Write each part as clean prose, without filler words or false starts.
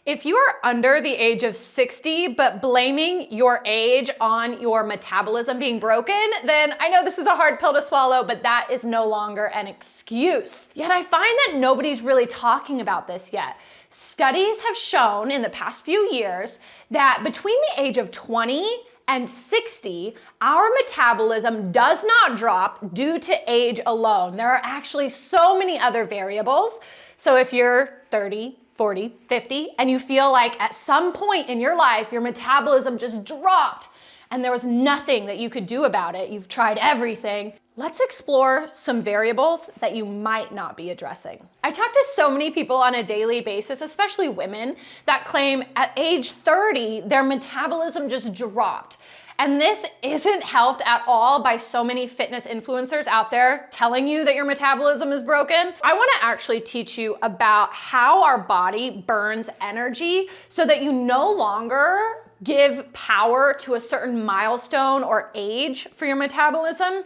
If you are under the age of 60, but blaming your age on your metabolism being broken, then I know this is a hard pill to swallow, but that is no longer an excuse. Yet I find that nobody's really talking about this yet. Studies have shown in the past few years that between the age of 20 and 60, our metabolism does not drop due to age alone. There are actually so many other variables. So if you're 30, 40, 50, and you feel like at some point in your life, your metabolism just dropped and there was nothing that you could do about it, you've tried everything, let's explore some variables that you might not be addressing. I talk to so many people on a daily basis, especially women, that claim at age 30, their metabolism just dropped. And this isn't helped at all by so many fitness influencers out there telling you that your metabolism is broken. I want to actually teach you about how our body burns energy so that you no longer give power to a certain milestone or age for your metabolism.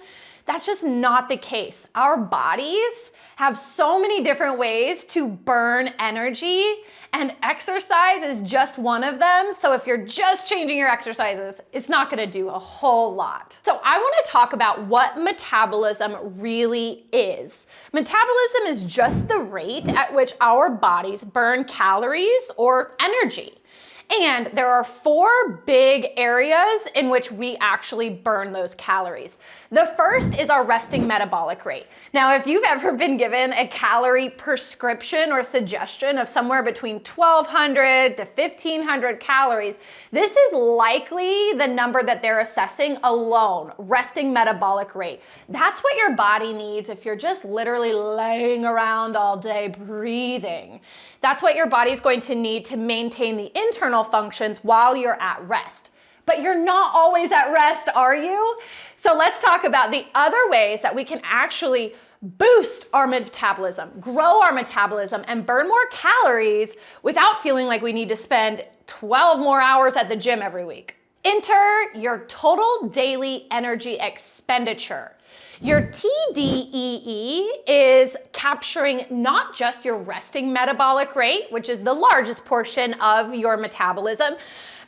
That's just not the case. Our bodies have so many different ways to burn energy, and exercise is just one of them. So if you're just changing your exercises, it's not gonna do a whole lot. So I wanna talk about what metabolism really is. Metabolism is just the rate at which our bodies burn calories or energy. And there are 4 big areas in which we actually burn those calories. The first is our resting metabolic rate. Now, if you've ever been given a calorie prescription or suggestion of somewhere between 1,200 to 1,500 calories, this is likely the number that they're assessing alone, resting metabolic rate. That's what your body needs if you're just literally laying around all day breathing. That's what your body's going to need to maintain the internal functions while you're at rest. But you're not always at rest, are you? So let's talk about the other ways that we can actually boost our metabolism, grow our metabolism, and burn more calories without feeling like we need to spend 12 more hours at the gym every week. Enter your total daily energy expenditure. Your TDEE is capturing not just your resting metabolic rate, which is the largest portion of your metabolism,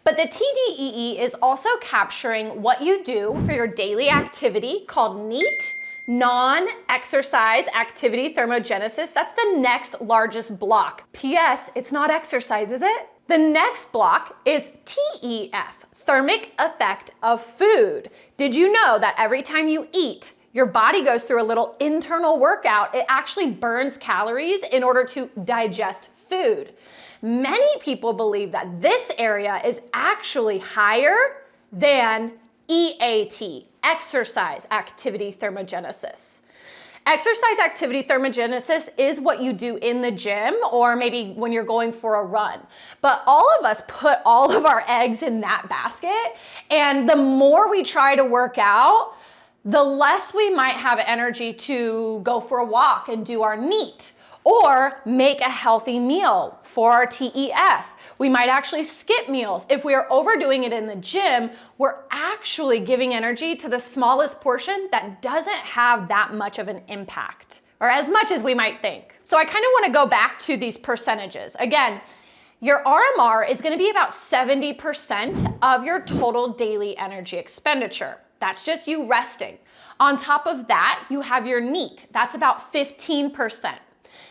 but the TDEE is also capturing what you do for your daily activity called NEAT, non-exercise activity thermogenesis. That's the next largest block. P.S. It's not exercise, is it? The next block is TEF, thermic effect of food. Did you know that every time you eat, your body goes through a little internal workout? It actually burns calories in order to digest food. Many people believe that this area is actually higher than EAT, exercise activity thermogenesis. Exercise activity thermogenesis is what you do in the gym or maybe when you're going for a run. But all of us put all of our eggs in that basket, and the more we try to work out, the less we might have energy to go for a walk and do our NEAT or make a healthy meal for our TEF. We might actually skip meals. If we are overdoing it in the gym, we're actually giving energy to the smallest portion that doesn't have that much of an impact, or as much as we might think. So I kind of want to go back to these percentages. Again, your RMR is going to be about 70% of your total daily energy expenditure. That's just you resting. On top of that, you have your NEAT. That's about 15%.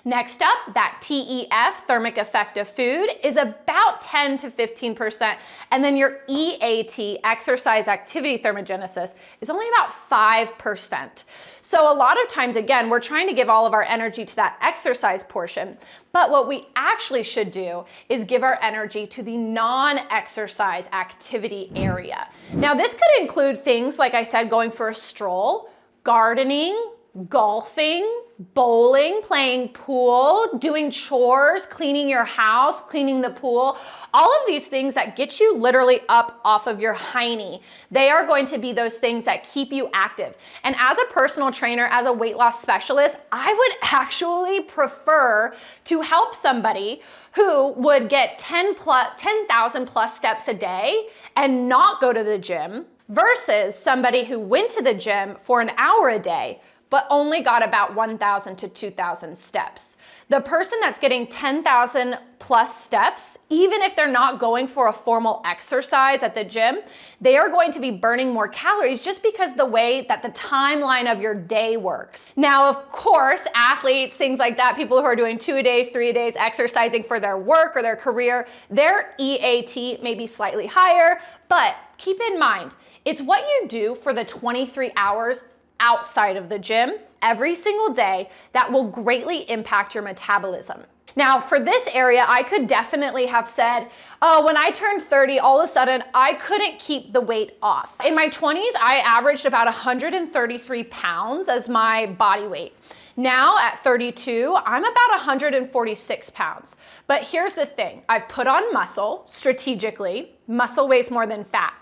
Next up, that TEF, thermic effect of food, is about 10 to 15%. And then your EAT, exercise activity thermogenesis, is only about 5%. So a lot of times, again, we're trying to give all of our energy to that exercise portion. But what we actually should do is give our energy to the non-exercise activity area. Now, this could include things, like I said, going for a stroll, gardening, golfing, bowling, playing pool, doing chores, cleaning your house, cleaning the pool, all of these things that get you literally up off of your hiney. They are going to be those things that keep you active. And as a personal trainer, as a weight loss specialist, I would actually prefer to help somebody who would get 10,000 plus steps a day and not go to the gym versus somebody who went to the gym for an hour a day but only got about 1,000 to 2,000 steps. The person that's getting 10,000 plus steps, even if they're not going for a formal exercise at the gym, they are going to be burning more calories just because the way that the timeline of your day works. Now, of course, athletes, things like that, people who are doing 2-a-days, 3-a-days, exercising for their work or their career, their EAT may be slightly higher, but keep in mind, it's what you do for the 23 hours outside of the gym every single day that will greatly impact your metabolism. Now, for this area, I could definitely have said, oh, when I turned 30, all of a sudden, I couldn't keep the weight off. In my 20s, I averaged about 133 pounds as my body weight. Now at 32, I'm about 146 pounds. But here's the thing, I've put on muscle strategically. Muscle weighs more than fat.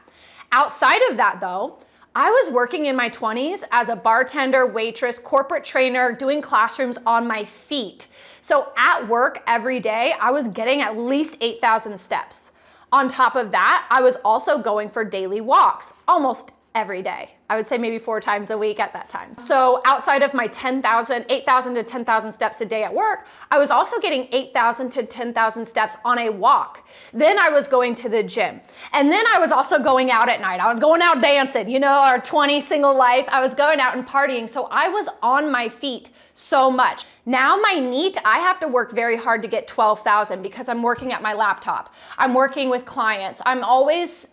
Outside of that though, I was working in my 20s as a bartender, waitress, corporate trainer, doing classrooms on my feet. So at work every day, I was getting at least 8,000 steps. On top of that, I was also going for daily walks almost every day. I would say maybe 4 times a week at that time. So outside of my 8,000 to 10,000 steps a day at work, I was also getting 8,000 to 10,000 steps on a walk. Then I was going to the gym. And then I was also going out at night. I was going out dancing, you know, our 20 single life. I was going out and partying. So I was on my feet so much. Now my NEAT, I have to work very hard to get 12,000 because I'm working at my laptop. I'm working with clients. I'm always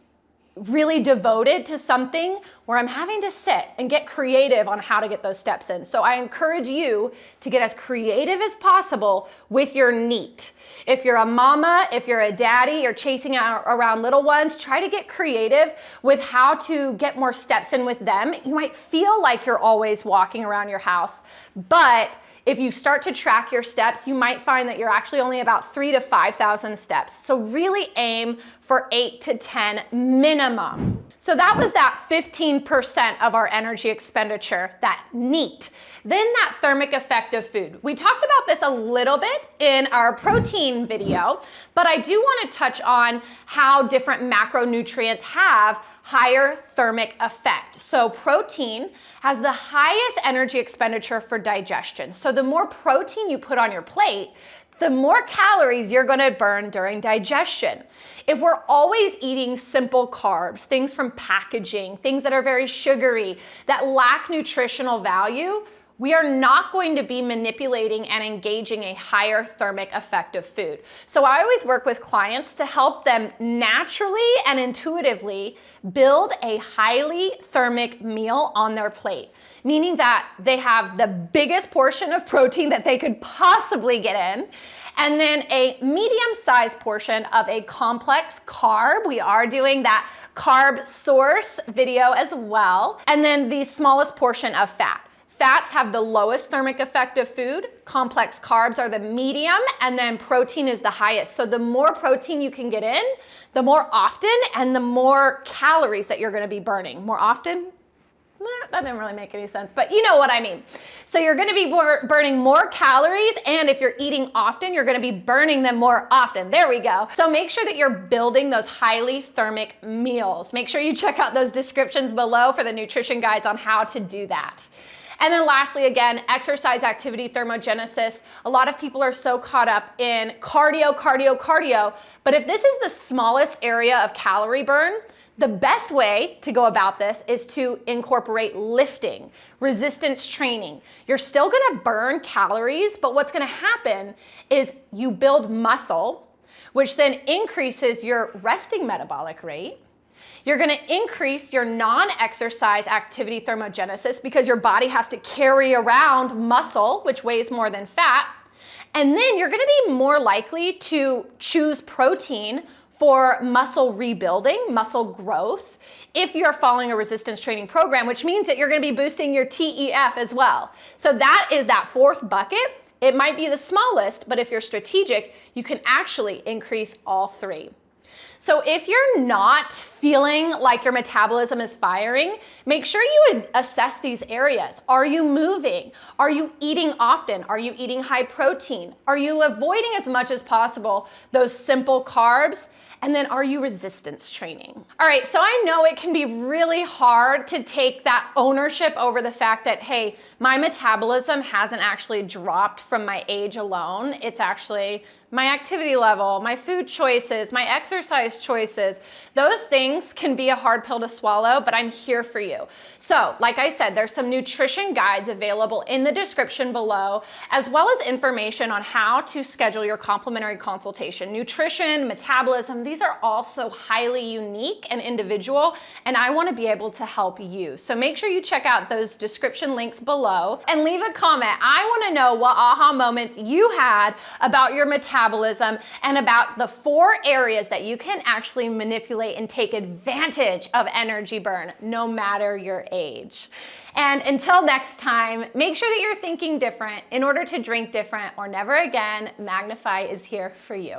really devoted to something where I'm having to sit and get creative on how to get those steps in. So I encourage you to get as creative as possible with your NEAT. If you're a mama, if you're a daddy, you're chasing around little ones, try to get creative with how to get more steps in with them. You might feel like you're always walking around your house, but if you start to track your steps, you might find that you're actually only about 3,000 to 5,000 steps. So really aim for 8 to 10 minimum. So that was that 15% of our energy expenditure, that NEAT. Then that thermic effect of food. We talked about this a little bit in our protein video, but I do want to touch on how different macronutrients have higher thermic effect. So protein has the highest energy expenditure for digestion. So the more protein you put on your plate, the more calories you're going to burn during digestion. If we're always eating simple carbs, things from packaging, things that are very sugary, that lack nutritional value, we are not going to be manipulating and engaging a higher thermic effect of food. So I always work with clients to help them naturally and intuitively build a highly thermic meal on their plate, meaning that they have the biggest portion of protein that they could possibly get in, and then a medium-sized portion of a complex carb. We are doing that carb source video as well, and then the smallest portion of fat. Fats have the lowest thermic effect of food, complex carbs are the medium, and then protein is the highest. So the more protein you can get in, the more often and the more calories that you're gonna be burning. More often? That didn't really make any sense, but you know what I mean. So you're gonna be burning more calories, and if you're eating often, you're gonna be burning them more often. There we go. So make sure that you're building those highly thermic meals. Make sure you check out those descriptions below for the nutrition guides on how to do that. And then lastly, again, exercise activity thermogenesis. A lot of people are so caught up in cardio, cardio, cardio, but if this is the smallest area of calorie burn, the best way to go about this is to incorporate lifting, resistance training. You're still gonna burn calories, but what's gonna happen is you build muscle, which then increases your resting metabolic rate. You're gonna increase your non-exercise activity thermogenesis because your body has to carry around muscle, which weighs more than fat. And then you're gonna be more likely to choose protein for muscle rebuilding, muscle growth, if you're following a resistance training program, which means that you're gonna be boosting your TEF as well. So that is that fourth bucket. It might be the smallest, but if you're strategic, you can actually increase all three. So if you're not feeling like your metabolism is firing, make sure you assess these areas. Are you moving? Are you eating often? Are you eating high protein? Are you avoiding as much as possible those simple carbs? And then are you resistance training? All right, so I know it can be really hard to take that ownership over the fact that, hey, my metabolism hasn't actually dropped from my age alone. It's actually my activity level, my food choices, my exercise choices. Those things can be a hard pill to swallow, but I'm here for you. So, like I said, there's some nutrition guides available in the description below, as well as information on how to schedule your complimentary consultation. Nutrition, metabolism, these are all so highly unique and individual, and I want to be able to help you. So make sure you check out those description links below and leave a comment. I want to know what aha moments you had about your metabolism and about the 4 areas that you can actually manipulate and take advantage of energy burn, no matter your age. And until next time, make sure that you're thinking different in order to drink different, or never again. Magnify is here for you.